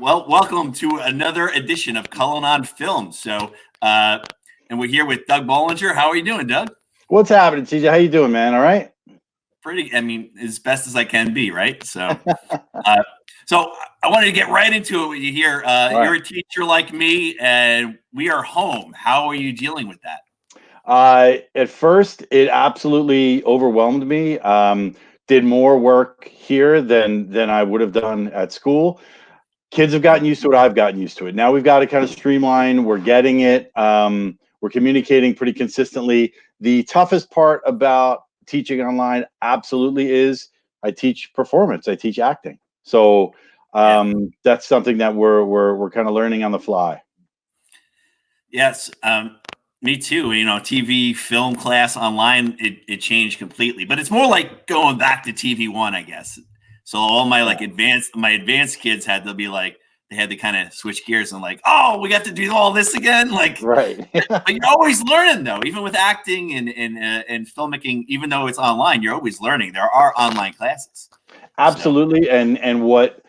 Well, welcome to another edition of Cullen on Film. And we're here with Doug Bollinger. How are you doing, Doug? What's happening, TJ? How you doing, man? All right? Pretty. I mean, as best as I can be, right? So I wanted to get right into it with you here. You're a teacher like me, and we are home. How are you dealing with that? At first, it absolutely overwhelmed me. Did more work here than I would have done at school. Kids have gotten used to it. I've gotten used to it. Now we've got to kind of streamline. We're getting it. We're communicating pretty consistently. The toughest part about teaching online absolutely is I teach performance. I teach acting. So that's something that we're kind of learning on the fly. Yes, me too. You know, TV, film class, online, it changed completely. But it's more like going back to TV one, I guess. So all my advanced kids had to be like, they had to kind of switch gears and like, oh, we got to do all this again. Like, right. But you're always learning though, even with acting and filmmaking. Even though it's online, you're always learning. There are online classes. Absolutely, and what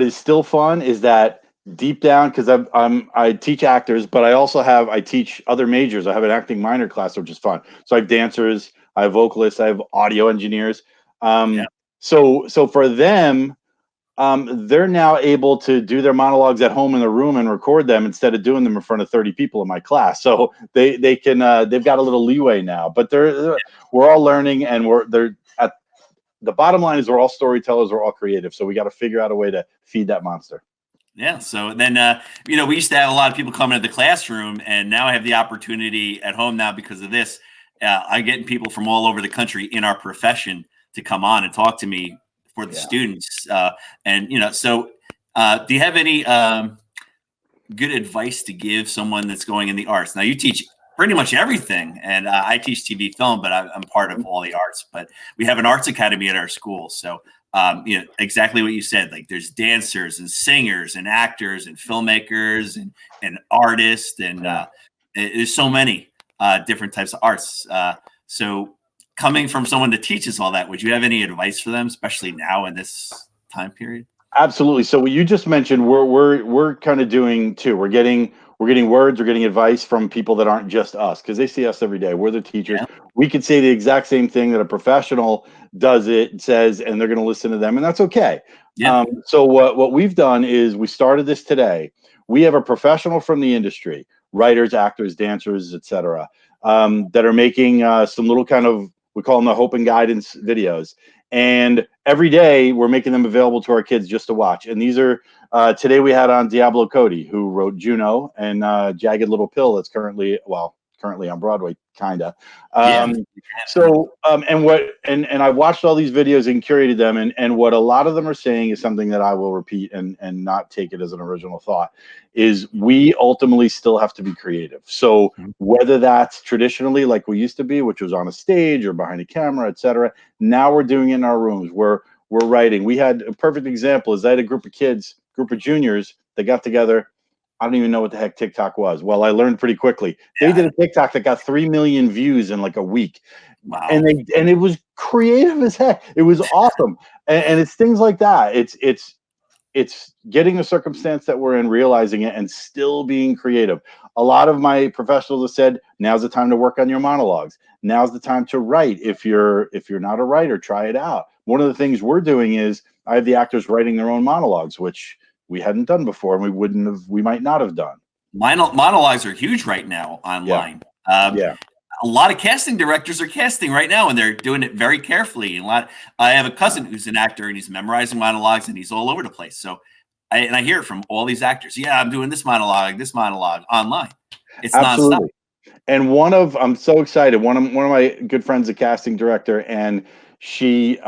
is still fun is that deep down, because I teach actors, but I teach other majors. I have an acting minor class, which is fun. So I have dancers, I have vocalists, I have audio engineers. So for them, they're now able to do their monologues at home in the room and record them instead of doing them in front of 30 people in my class. So they can they've got a little leeway now. But we're all learning, and the bottom line is we're all storytellers, we're all creative. So we got to figure out a way to feed that monster. Yeah. So then, we used to have a lot of people coming to the classroom, and now I have the opportunity at home now because of this. I'm getting people from all over the country in our profession to come on and talk to me for the students. Do you have any good advice to give someone that's going in the arts? Now you teach pretty much everything, and I teach TV film, but I'm part of all the arts. But we have an arts academy at our school, so exactly what you said. Like there's dancers and singers and actors and filmmakers and artists, and there's so many different types of arts. So coming from someone that teaches all that, would you have any advice for them, especially now in this time period? Absolutely. So what you just mentioned, we're kind of doing too. We're getting words, we're getting advice from people that aren't just us, because they see us every day. We're the teachers. Yeah. We could say the exact same thing that a professional says, and they're going to listen to them, and that's okay. Yeah. So what we've done is we started this today. We have a professional from the industry, writers, actors, dancers, etc., that are making some little kind of, we call them the hope and guidance videos. And every day we're making them available to our kids just to watch. And these are, today we had on Diablo Cody, who wrote Juno, and Jagged Little Pill, that's currently on Broadway, kinda. And I watched all these videos and curated them, and what a lot of them are saying is something that I will repeat and not take it as an original thought, is we ultimately still have to be creative. So whether that's traditionally like we used to be, which was on a stage or behind a camera, etc., now we're doing it in our rooms. We're writing. We had a perfect example is I had a group of juniors that got together. I don't even know what the heck TikTok was. Well, I learned pretty quickly. They did a TikTok that got 3 million views in like a week. Wow. And it was creative as heck. It was awesome. And it's things like that. It's getting the circumstance that we're in, realizing it, and still being creative. A lot of my professionals have said, now's the time to work on your monologues. Now's the time to write. If you're not a writer, try it out. One of the things we're doing is I have the actors writing their own monologues, which we hadn't done before, and we might not have done. Monologues are huge right now online. A lot of casting directors are casting right now, and they're doing it very carefully. I have a cousin who's an actor, and he's memorizing monologues, and he's all over the place. So, I hear it from all these actors. Yeah, I'm doing this monologue online. It's nonstop. And I'm so excited. One of my good friends, a casting director, and she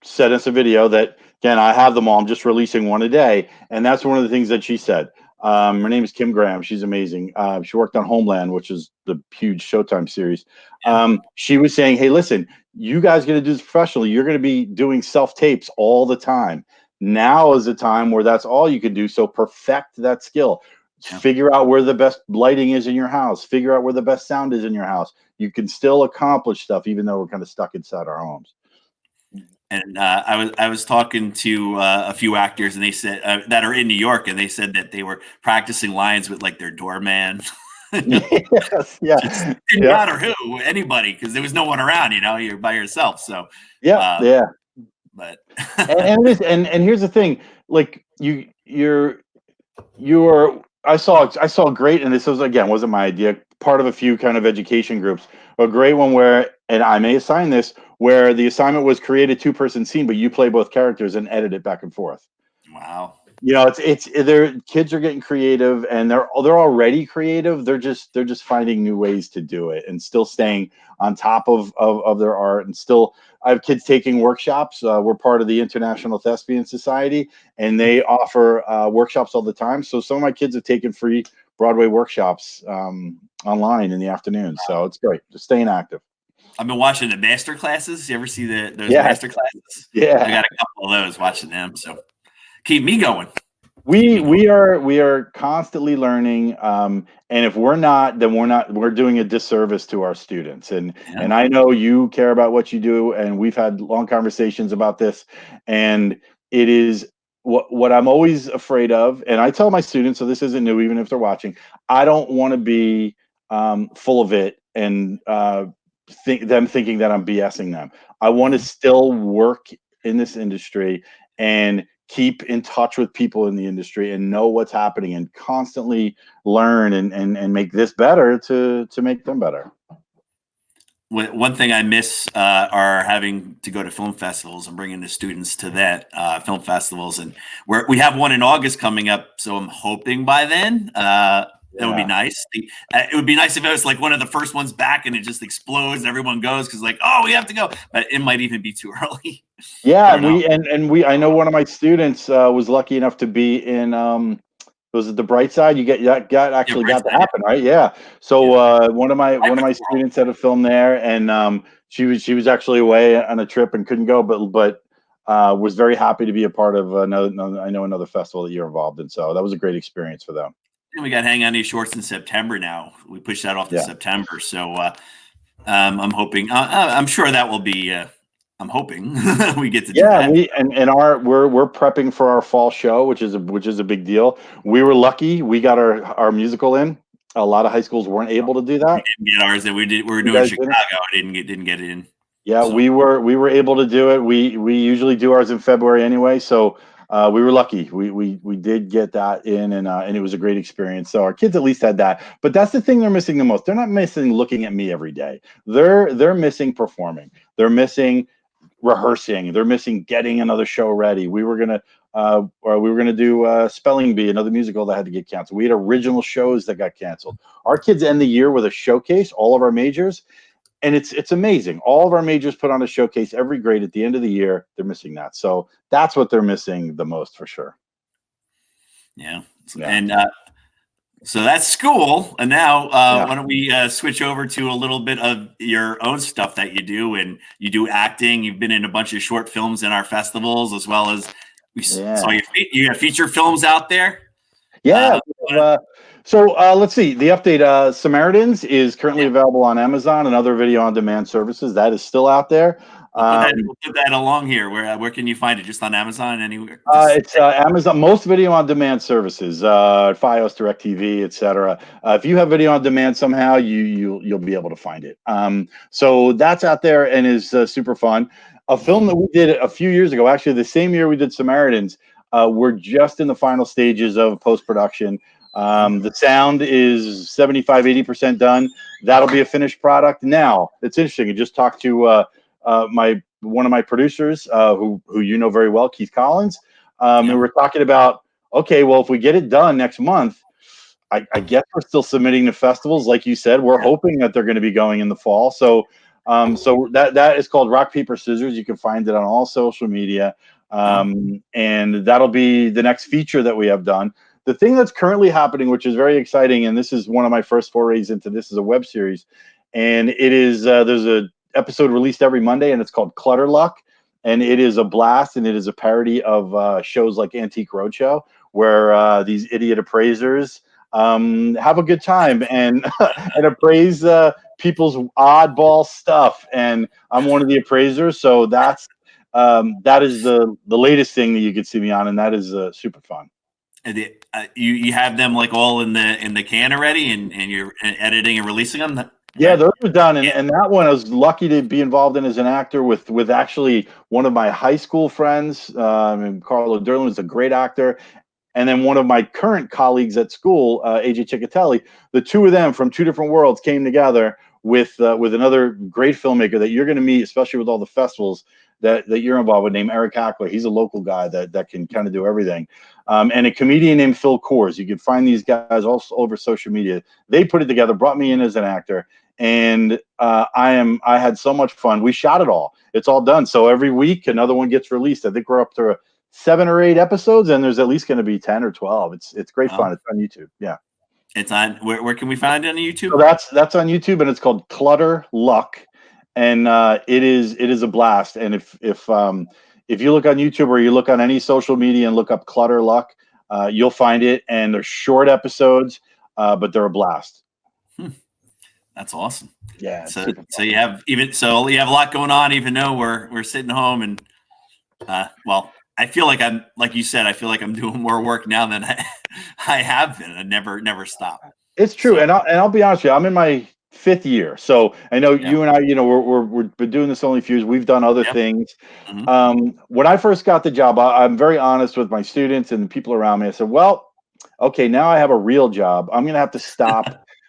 sent us a video that, again, I have them all. I'm just releasing one a day, and that's one of the things that she said. Her name is Kim Graham. She's amazing. She worked on Homeland, which is the huge Showtime series. She was saying, hey, listen, you guys got to do this professionally. You're going to be doing self-tapes all the time. Now is the time where that's all you can do. So perfect that skill. Figure out where the best lighting is in your house. Figure out where the best sound is in your house. You can still accomplish stuff, even though we're kind of stuck inside our homes. And I was talking to a few actors, and they said that are in New York, and they said that they were practicing lines with like their doorman. Yes, yeah, Just didn't yeah, matter who, anybody, because there was no one around. You're by yourself. So, yeah, uh, yeah. but And here's the thing, like you're I saw a great, and this was, again, wasn't my idea, part of a few kind of education groups, a great one where, and I may assign this, where the assignment was create a two-person scene, but you play both characters and edit it back and forth. wow. It's their kids are getting creative, and they're already creative. They're just finding new ways to do it, and still staying on top of their art. And still, I have kids taking workshops. We're part of the International Thespian Society, and they offer workshops all the time. So some of my kids have taken free Broadway workshops online in the afternoon. So it's great, just staying active. I've been watching the master classes. You ever see those Yes, master classes? I yeah. got a couple of those watching them. So keep me going. Keep We me going. we are we are constantly learning, and if we're not, then we're doing a disservice to our students. Yeah. And I know you care about what you do, and we've had long conversations about this. And it is what I'm always afraid of, and I tell my students, so this isn't new, even if they're watching. I don't want to be full of it, and thinking that I'm BSing them. I want to Mhm. still work in this industry and keep in touch with people in the industry and know what's happening, and constantly learn and make this better to make them better. One thing I miss are having to go to film festivals and bringing the students to that film festivals, and we have one in August coming up. So I'm hoping by then that would be Yeah. nice. It would be nice if it was like one of the first ones back and it just explodes and everyone goes because like, oh, we have to go, but it might even be too early. I Yeah, don't know. I know one of my students was lucky enough to be in was it the bright side? You get that got Yeah, actually Bright got to Side. happen, right? Yeah. Yeah, So yeah. I one of went my to World. students had a film there, and she was actually away on a trip and couldn't go, but was very happy to be a part of another festival that you're involved in. So that was a great experience for them. And we got Hang On These Shorts in September now. We pushed that off to Yeah. September. So I'm hoping, I'm sure that will be, I'm hoping we get to do Yeah, that. we and our we're prepping for our fall show, which is a big deal. We were lucky; we got our musical in. A lot of high schools weren't able to do We that. didn't get ours that we did. We were You doing guys did it? Chicago. I didn't get it in. Yeah, So we were able to do it. We usually do ours in February anyway, so we were lucky. We did get that in, and it was a great experience. So our kids at least had that. But that's the thing they're missing the most. They're not missing looking at me every day. They're missing performing. They're missing rehearsing. They're missing getting another show ready. We were gonna do Spelling Bee, another musical that had to get canceled. We had original shows that got canceled. Our kids end the year with a showcase, all of our majors, and it's amazing. All of our majors put on a showcase every grade at the end of the year. They're missing that, so that's what they're missing the most for sure. yeah, Yeah, and so that's school. And now yeah, why don't we switch over to a little bit of your own stuff that you do? And you do acting. You've been in a bunch of short films in our festivals, as well as saw yeah. you have feature films out there. Yeah. Uh, Let's see. The update, Samaritans is currently yeah, available on Amazon and other video on demand services. That is still out there. we'll put that along here. Where can you find it? Just on Amazon, anywhere? It's Amazon, most video on demand services, Fios, DirecTV, etc. If you have video on demand somehow, you'll be able to find it. So that's out there and is super fun. A film that we did a few years ago, actually the same year we did Samaritans. We're just in the final stages of post production. The sound is 75-80% done. That'll be a finished product. Now it's interesting. I just talked to my one of my producers, who you know very well, Keith Collins. And Yeah. we're talking about, okay, well, if we get it done next month, I guess we're still submitting to festivals. Like you said, we're hoping that they're going to be going in the fall. So that is called Rock Paper Scissors. You can find it on all social media, Oh, and that'll be the next feature that we have done. The thing that's currently happening, which is very exciting, and this is one of my first forays into this, is a web series, and it is there's a episode released every Monday, and it's called Clutter Luck, and it is a blast, and it is a parody of shows like Antique Roadshow, where these idiot appraisers have a good time and and appraise people's oddball stuff. And I'm one of the appraisers, so that is the latest thing that you could see me on, and that is super fun. And you have them like all in the can already, and you're editing and releasing them. Yeah, those are done, and that one I was lucky to be involved in as an actor with actually one of my high school friends. And Carlo Derlin is a great actor, and then one of my current colleagues at school, AJ Ciccatelli. The two of them from two different worlds came together with another great filmmaker that you're going to meet, especially with all the festivals that you're involved with, named Eric Hackler. He's a local guy that can kind of do everything. And a comedian named Phil Kors. You can find these guys all over social media. They put it together, brought me in as an actor, and I had so much fun. We shot it all. It's all done. So every week another one gets released. I think we're up to 7 or 8 episodes, and there's at least going to be 10 or 12. It's great fun. It's on YouTube. Yeah. It's on where can we find it on YouTube? So that's on YouTube, and it's called Clutter Luck, and it is a blast. And if you look on YouTube or you look on any social media and look up Clutter Luck, you'll find it. And they're short episodes, but they're a blast. That's awesome. Yeah. So you have a lot going on, even though we're sitting home and well, I feel like I'm, like you said, I feel like I'm doing more work now than I have been. I never stop. It's true, and I'll be honest with you. I'm in my 5th year, so I know you and I. We've been doing this only a few years. We've done other things. When I first got the job, I'm very honest with my students and the people around me. I said, "Well, okay, now I have a real job. I'm going to have to stop.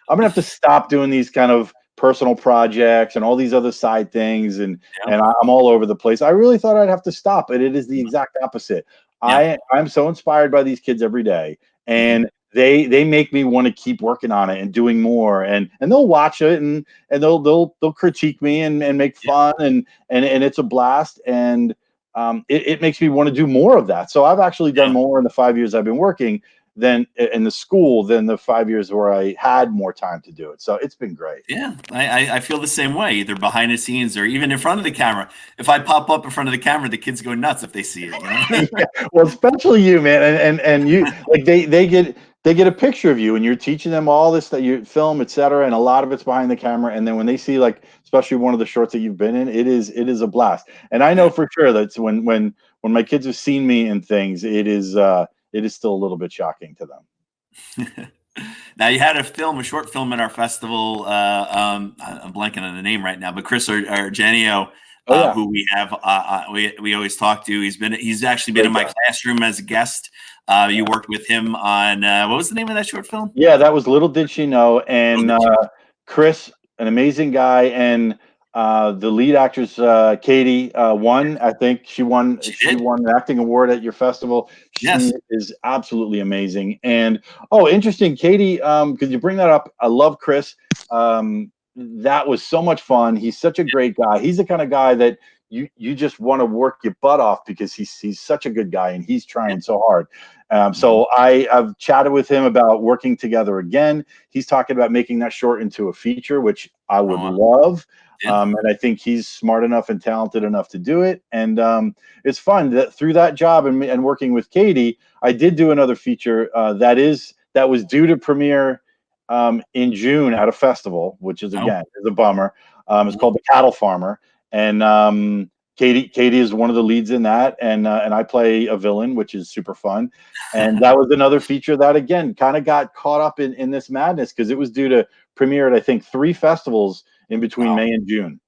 I'm going to have to stop doing these kind of personal projects and all these other side things, and I'm all over the place. I really thought I'd have to stop, and it is the exact opposite. I'm so inspired by these kids every day, and they make me want to keep working on it and doing more, and they'll watch it and they'll critique me and make fun, and it's a blast, and it makes me want to do more of that. So I've actually done more in the 5 years I've been working than in the school than the 5 years where I had more time to do it. So it's been great. Yeah, I feel the same way, either behind the scenes or even in front of the camera. If I pop up in front of the camera, the kids go nuts if they see it. Yeah, well, especially you, man, and you, like they get a picture of you, and you're teaching them all this that you film, etc. And a lot of it's behind the camera. And then when they see, like, especially one of the shorts that you've been in, it is a blast. And I know for sure that when my kids have seen me in things, it is still a little bit shocking to them. Now, you had a short film at our festival. I'm blanking on the name right now, but Chris Argenio, who we have, we always talk to. He's actually been in my classroom as a guest. You worked with him on what was the name of that short film? Yeah, that was Little Did She Know, and Chris, an amazing guy, and the lead actress Katie won. I think she won. She won an acting award at your festival. She is absolutely amazing. And interesting, Katie, because you bring that up. I love Chris. That was so much fun. He's such a great guy. He's the kind of guy that you just want to work your butt off because he's such a good guy and he's trying so hard. So I've chatted with him about working together again. He's talking about making that short into a feature, which I would love. And I think he's smart enough and talented enough to do it. And it's fun that through that job and working with Katie, I did do another feature that was due to premiere in June at a festival, which is again is a bummer. It's called The Cattle Farmer, and Katie is one of the leads in that, and I play a villain, which is super fun. And that was another feature that again kind of got caught up in this madness because it was due to premiere at I think 3 festivals in between May and June.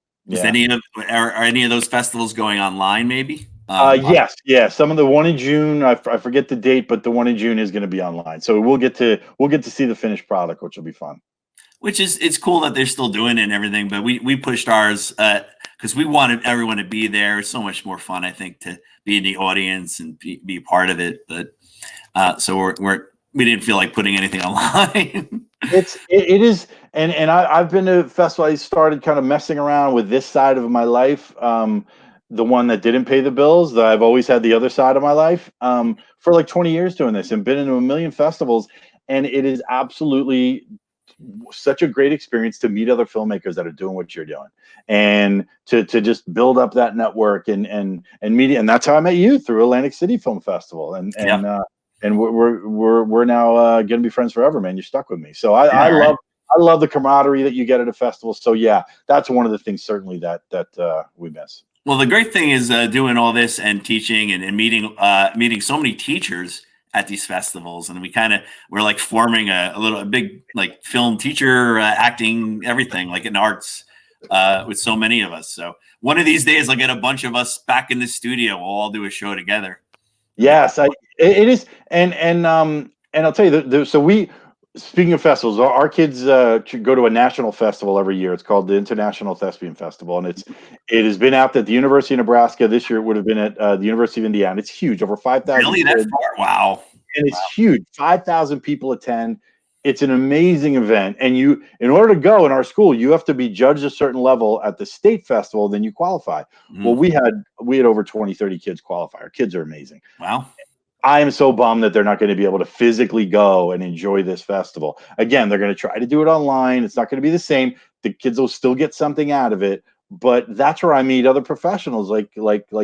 Are any of those festivals going online? Maybe. Yes. Some of the one in June, I forget the date, but the one in June is going to be online. So we'll get to see the finished product, which will be fun. Which is cool that they're still doing it and everything. But we pushed ours because we wanted everyone to be there. It's so much more fun, I think, to be in the audience and be part of it. But so we didn't feel like putting anything online. It is, and I've been to festivals. I started kind of messing around with this side of my life. The one that didn't pay the bills, that I've always had the other side of my life for like 20 years doing this and been into a million festivals. And it is absolutely such a great experience to meet other filmmakers that are doing what you're doing and to just build up that network and media. And that's how I met you, through Atlantic City Film Festival. And we're now going to be friends forever, man. You're stuck with me. So I love the camaraderie that you get at a festival. So yeah, that's one of the things certainly that we miss. Well, the great thing is doing all this and teaching and meeting so many teachers at these festivals, and we're like forming a big like film teacher, acting, everything like in arts with so many of us. So one of these days, I'll get a bunch of us back in the studio. We'll all do a show together. Yes, it is, and I'll tell you so we, speaking of festivals, our kids go to a national festival every year. It's called the International Thespian Festival, and it has been out at the University of Nebraska. This year it would have been at the University of Indiana. It's huge, over 5,000 Really, that kids, far? Wow. and it's huge. 5,000 people attend. It's an amazing event, and in order to go in our school, you have to be judged a certain level at the state festival, then you qualify. Well, we had over 20, 30 kids qualify. Our kids are amazing. Wow. I am so bummed that they're not going to be able to physically go and enjoy this festival. Again, they're going to try to do it online. It's not going to be the same. The kids will still get something out of it, but that's where I meet other professionals like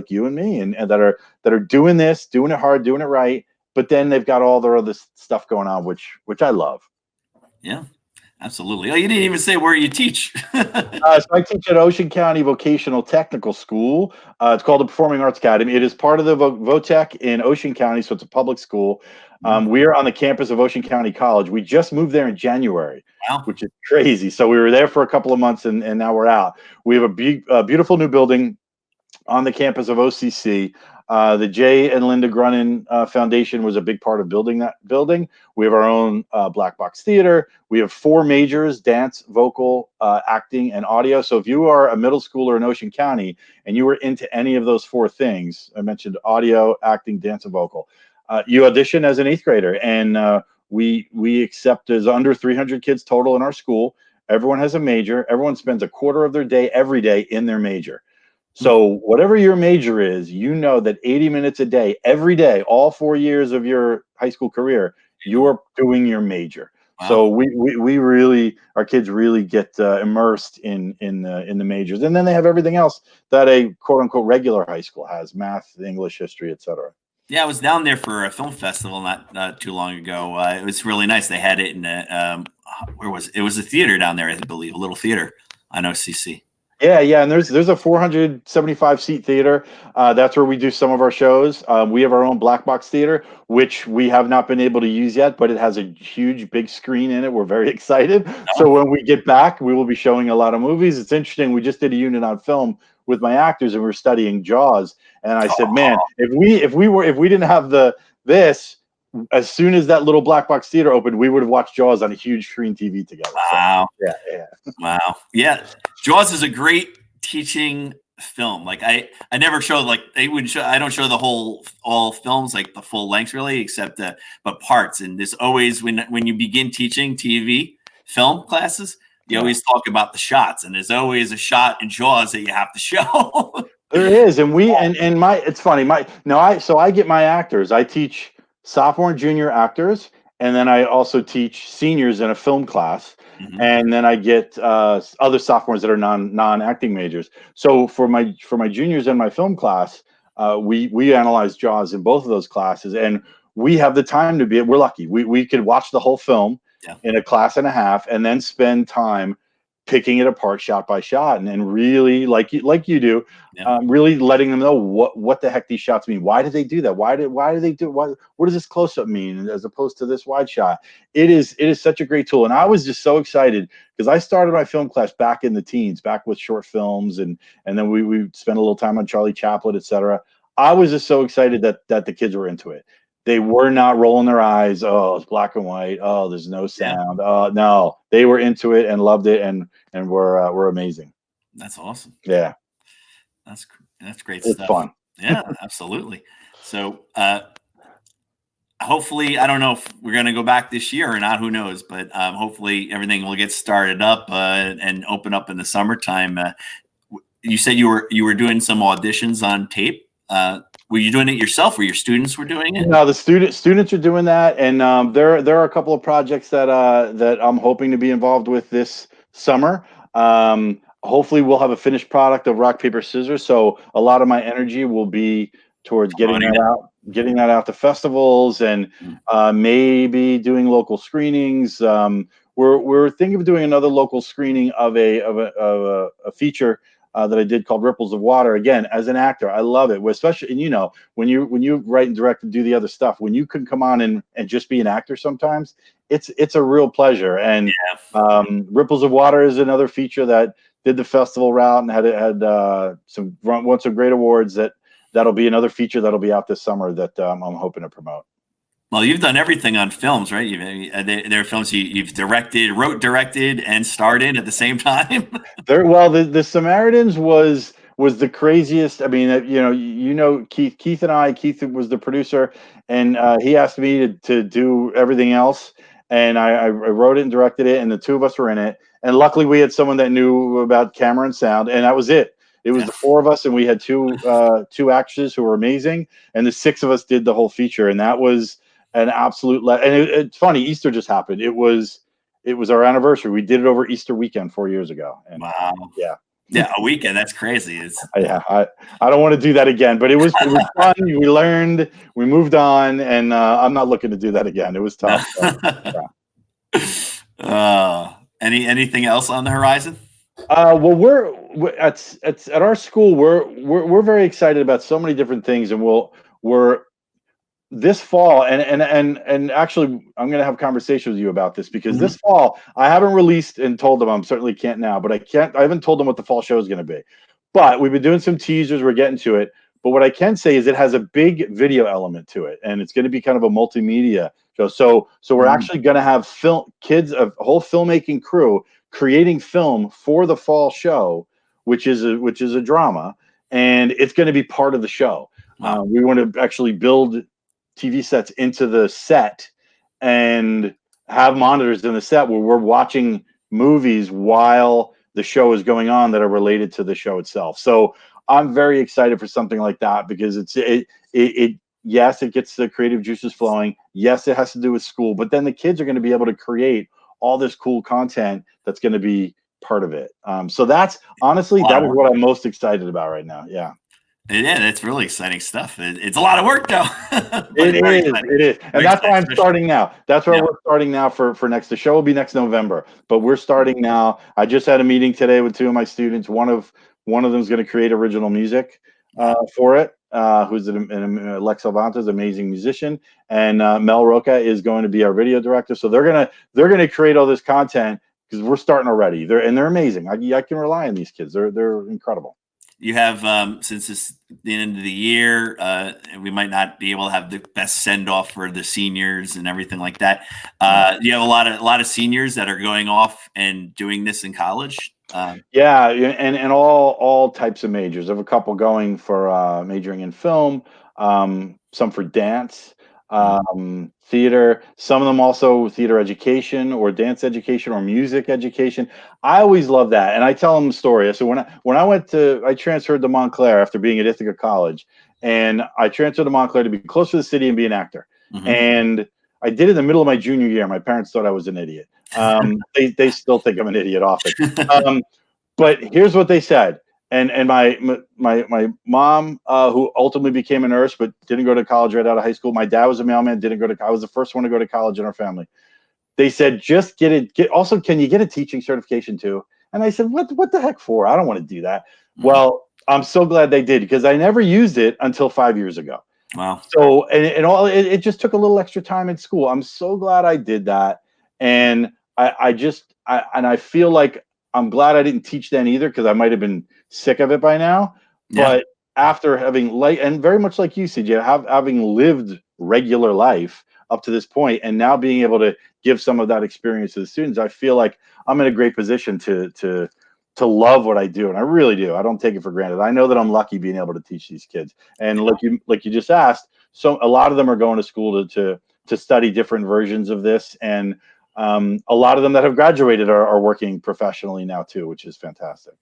you and me, and that are doing this, doing it hard, doing it right. But then they've got all their other stuff going on, which I love. Yeah, absolutely. Oh, you didn't even say where you teach. So I teach at Ocean County Vocational Technical School. It's called the Performing Arts Academy. It is part of the VOTEC in Ocean County, so it's a public school. We are on the campus of Ocean County College. We just moved there in January, Wow. which is crazy. So we were there for a couple of months, and now we're out. We have a beautiful new building on the campus of OCC. The Jay and Linda Grunin Foundation was a big part of building that building. We have our own black box theater. We have 4 majors: dance, vocal, acting, and audio. So if you are a middle schooler in Ocean County and you were into any of those 4 things, I mentioned audio, acting, dance, and vocal, you audition as an 8th grader. And we accept as under 300 kids total in our school. Everyone has a major. Everyone spends a quarter of their day every day in their major. So whatever your major is, that 80 minutes a day, every day, all 4 years of your high school career, you're doing your major. Wow. So we really, our kids really get immersed in the majors, and then they have everything else that a quote unquote regular high school has: math, English, history, etc. Yeah, I was down there for a film festival not too long ago. It was really nice. They had it in where was it? It was a theater down there, I believe, a little theater on OCC. Yeah, and there's a 475 seat theater. That's where we do some of our shows. We have our own black box theater, which we have not been able to use yet, but it has a huge, big screen in it. We're very excited. So when we get back, we will be showing a lot of movies. It's interesting. We just did a unit on film with my actors, and we were studying Jaws. And I said, man, if we didn't have this, as soon as that little black box theater opened, we would have watched Jaws on a huge screen TV together. Wow. So, yeah. Wow. Yeah. Jaws is a great teaching film. Like I never show, like they would show, I don't show all films, like the full length really, except but parts. And there's always, when you begin teaching TV film classes, you always talk about the shots, and there's always a shot in Jaws that you have to show. There is. And it's funny. I get my actors. I teach sophomore and junior actors, and then I also teach seniors in a film class. And then I get other sophomores that are non-acting majors. So for my juniors in my film class, we analyze Jaws in both of those classes, and we have the time to we're lucky. We could watch the whole film in a class and a half, and then spend time picking it apart shot by shot, and really, like you do, really letting them know what the heck these shots mean. Why did they do that? Why do they do what does this close-up mean as opposed to this wide shot? It is such a great tool. And I was just so excited because I started my film class back in the teens, back with short films, and then we spent a little time on Charlie Chaplin, etc. I was just so excited that the kids were into it. They were not rolling their eyes. Oh, it's black and white. Oh, there's no sound. No, they were into it and loved it, and were amazing. That's awesome. Yeah, that's great it's stuff. It's fun. Yeah, absolutely. So hopefully, I don't know if we're going to go back this year or not. Who knows? But hopefully, everything will get started up and open up in the summertime. You said you were doing some auditions on tape. Were you doing it yourself, or your students were doing it? No, the students are doing that, and there are a couple of projects that I'm hoping to be involved with this summer. Hopefully, we'll have a finished product of rock, paper, scissors. So a lot of my energy will be towards getting that out to festivals, and maybe doing local screenings. We're thinking of doing another local screening of a feature that I did called Ripples of Water. Again, as an actor, I love it, especially, and you know, when you write and direct and do the other stuff, when you can come on and just be an actor sometimes, it's a real pleasure. And Ripples of Water is another feature that did the festival route and had won some great awards. That'll be another feature that'll be out this summer that I'm hoping to promote. Well, you've done everything on films, right? There are films you've wrote, directed, and starred in at the same time. The Samaritans was the craziest. I mean, you know, Keith was the producer, and he asked me to do everything else, and I wrote it and directed it, and the two of us were in it. And luckily, we had someone that knew about camera and sound, and that was it. It was the four of us, and we had two actors who were amazing, and the six of us did the whole feature, and that was an absolute. And it's funny, Easter just happened. It was our anniversary. We did it over Easter weekend 4 years ago. And, wow. Yeah, a weekend. That's crazy. I don't want to do that again, but it was fun. We learned, we moved on, and I'm not looking to do that again. It was tough. Anything else on the horizon? Well, we're at our school. We're very excited about so many different things, and we're this fall, and actually, I'm going to have a conversation with you about this because this fall, I haven't released and told them. I'm certainly can't now, but I haven't told them what the fall show is going to be. But we've been doing some teasers. We're getting to it. But what I can say is it has a big video element to it, and it's going to be kind of a multimedia show. So we're actually going to have a whole filmmaking crew creating film for the fall show, which is a drama, and it's going to be part of the show. Wow. We want to actually build TV sets into the set and have monitors in the set where we're watching movies while the show is going on that are related to the show itself. So I'm very excited for something like that because yes, it gets the creative juices flowing. Yes, it has to do with school, but then the kids are going to be able to create all this cool content that's going to be part of it. So that's honestly, that is what I'm most excited about right now. Yeah. Yeah, that's really exciting stuff. It's a lot of work, though. It is. And that's why I'm starting now. That's why we're starting now for next. The show will be next November, but we're starting now. I just had a meeting today with two of my students. One of them is going to create original music for it. Who's Lex Alvanta is an amazing musician, and Mel Roca is going to be our video director. So they're gonna create all this content because we're starting already. They're amazing. I can rely on these kids. They're incredible. You have, since it's the end of the year, we might not be able to have the best send off for the seniors and everything like that. You have a lot of seniors that are going off and doing this in college. Yeah, and all types of majors. I have a couple going for majoring in film, some for dance, theater, some of them also theater education or dance education or music education. I always love that. And I tell them the story. So I transferred to Montclair after being at Ithaca College, and I transferred to Montclair to be close to the city and be an actor. And I did it in the middle of my junior year. My parents thought I was an idiot. They still think I'm an idiot often. But here's what they said. And my mom, who ultimately became a nurse, but didn't go to college right out of high school. My dad was a mailman, didn't go to college. I was the first one to go to college in our family. They said, just get it. Also, can you get a teaching certification too? And I said, what the heck for? I don't want to do that. Well, I'm so glad they did because I never used it until 5 years ago. Wow. So, it just took a little extra time in school. I'm so glad I did that. And I feel like I'm glad I didn't teach then either because I might have been sick of it by now. Yeah. But after having and very much like you, CJ, having lived regular life up to this point and now being able to give some of that experience to the students, I feel like I'm in a great position to love what I do. And I really do. I don't take it for granted. I know that I'm lucky being able to teach these kids. And like you just asked, so a lot of them are going to school to study different versions of this. And a lot of them that have graduated are working professionally now too, which is fantastic.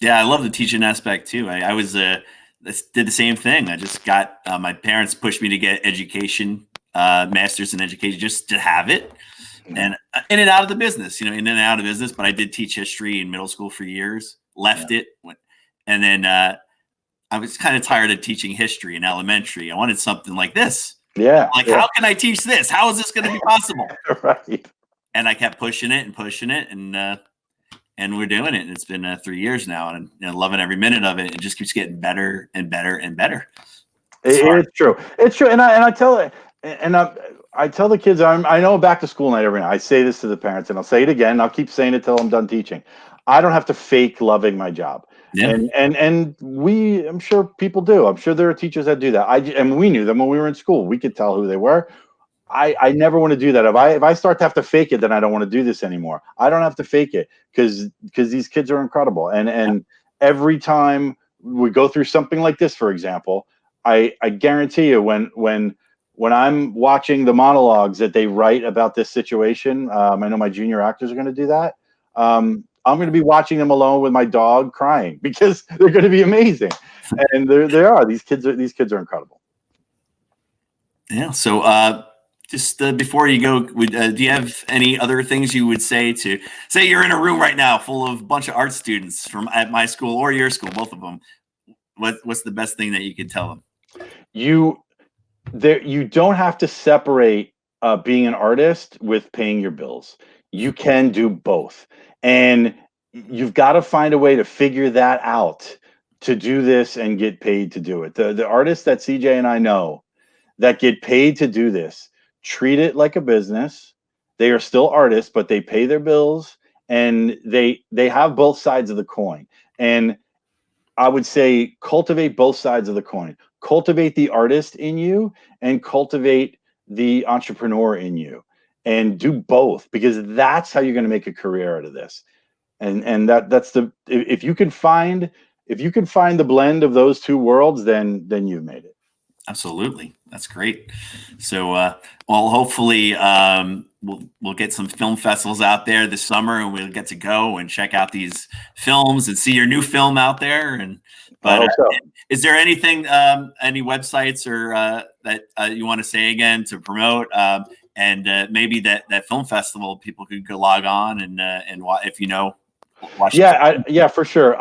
Yeah, I love the teaching aspect too. I was did the same thing. I just got my parents pushed me to get education, master's in education, just to have it, and in and out of the business, in and out of business. But I did teach history in middle school for years. Left it, and then I was kind of tired of teaching history in elementary. I wanted something like this. Yeah. How can I teach this? How is this going to be possible? Right. And I kept pushing it, and and we're doing it. And it's been 3 years now, and loving every minute of it. It just keeps getting better and better and better. It's true. It's true. And I tell it, and I tell the kids, I know back to school night every night. I say this to the parents, and I'll say it again. I'll keep saying it till I'm done teaching. I don't have to fake loving my job. Yeah. And I'm sure people do. I'm sure there are teachers that do that. And we knew them when we were in school. We could tell who they were. I never want to do that. If I start to have to fake it, then I don't want to do this anymore. I don't have to fake it because these kids are incredible. And every time we go through something like this, for example, I guarantee you when I'm watching the monologues that they write about this situation, I know my junior actors are going to do that. I'm going to be watching them alone with my dog crying because they're going to be amazing. And they are. These kids are incredible. Yeah. So just before you go, do you have any other things you would say you're in a room right now full of a bunch of art students from at my school or your school, both of them? What's the best thing that you could tell them? You don't have to separate being an artist with paying your bills. You can do both, and you've got to find a way to figure that out to do this and get paid to do it. The artists that CJ and I know that get paid to do this treat it like a business. They are still artists, but they pay their bills, and they have both sides of the coin. And I would say cultivate both sides of the coin. Cultivate the artist in you and cultivate the entrepreneur in you, and do both, because that's how you're going to make a career out of this. And that's if you can find the blend of those two worlds, then you've made it. Absolutely. That's great. So, well, hopefully we'll get some film festivals out there this summer, and we'll get to go and check out these films and see your new film out there. I hope so. Is there anything, any websites or that you want to say again to promote? And maybe that film festival, people could go log on and if watch. Yeah, for sure.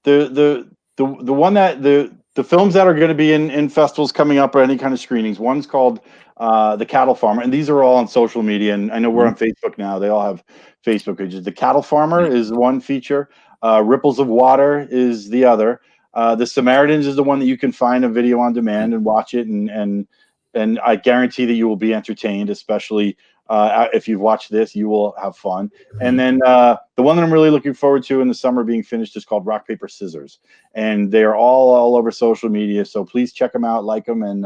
The one that the films that are going to be in festivals coming up, or any kind of screenings, one's called The Cattle Farmer, and these are all on social media, and I know we're on Facebook now. They all have Facebook pages. The Cattle Farmer is one feature. Ripples of Water is the other. The Samaritans is the one that you can find a video on demand and watch it, and I guarantee that you will be entertained, especially if you've watched this, you will have fun. And then the one that I'm really looking forward to in the summer being finished is called Rock, Paper, Scissors, and they are all over social media. So please check them out, like them, and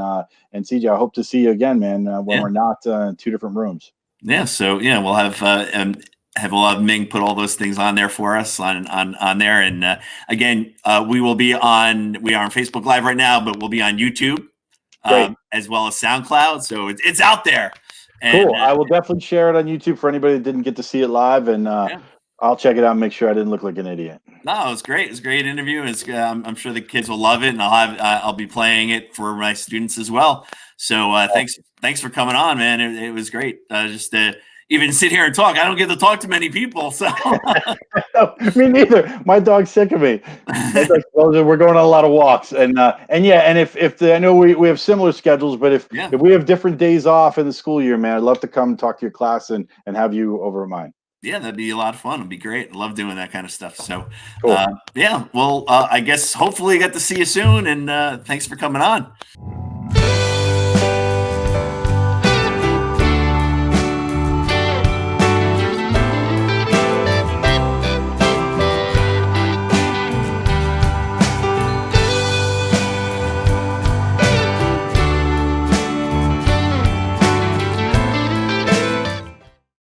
CJ, I hope to see you again, man, when we're not in two different rooms. Yeah. So yeah, we'll we'll have Ming put all those things on there for us on there. And again, we are on Facebook Live right now, but we'll be on YouTube as well as SoundCloud. So it's out there. And, cool. I will definitely share it on YouTube for anybody that didn't get to see it live, and I'll check it out and make sure I didn't look like an idiot. No, it was great. It was a great interview. I'm sure the kids will love it, and I'll be playing it for my students as well. So thanks for coming on, man. It was great. Just to even sit here and talk. I don't get to talk to many people, so me neither. My dog's sick of me. We're going on a lot of walks, and if I know we have similar schedules, but if we have different days off in the school year, man, I'd love to come talk to your class and have you over at mine. Yeah, that'd be a lot of fun. It'd be great. I love doing that kind of stuff. So, cool. Well, I guess hopefully get to see you soon, and thanks for coming on.